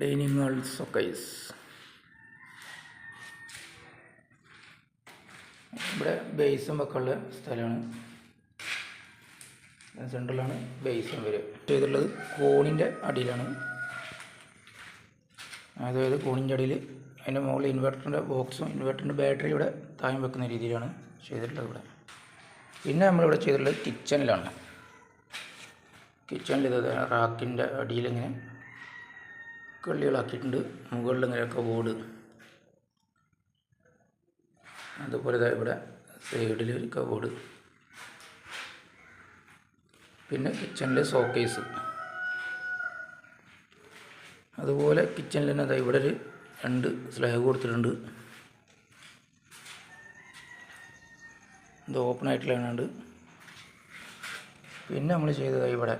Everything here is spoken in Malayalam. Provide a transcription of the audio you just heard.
Dining hall സൊക്കൈസ്. ഇവിടെ ബേസും വെക്കാനുള്ള സ്ഥലമാണ്. സെൻട്രലാണ് ബേസും വരിക. ചെയ്തിട്ടുള്ളത് കോണിൻ്റെ അടിയിലാണ്. അതായത് കോണിൻ്റെ അടിയിൽ അതിൻ്റെ മുകളിൽ ഇൻവെർട്ടറിൻ്റെ ബോക്സും ഇൻവെർട്ടറിൻ്റെ ബാറ്ററി ഇവിടെ താഴെ വെക്കുന്ന രീതിയിലാണ് ചെയ്തിട്ടുള്ളത് ഇവിടെ. പിന്നെ നമ്മളിവിടെ ചെയ്തിട്ടുള്ളത് കിച്ചണിലാണ്. കിച്ചണിൽ ഇത് റാക്കിൻ്റെ അടിയിലിങ്ങനെ കള്ളികളാക്കിയിട്ടുണ്ട്. മുകളിൽ ഇങ്ങനെ കബോർഡ്, അതുപോലെ ഇവിടെ സൈഡിൽ ഒരു കബോർഡ്. പിന്നെ കിച്ചണിൽ ഷോക്കേസ്. അതുപോലെ കിച്ചണിൽ തന്നെ ഇവിടെ ഒരു 2 സ്ലാബ് കൊടുത്തിട്ടുണ്ട്. ഇത് ഓപ്പൺ ആയിട്ടുള്ളതാണ്. പിന്നെ നമ്മൾ ചെയ്തത് ഇവിടെ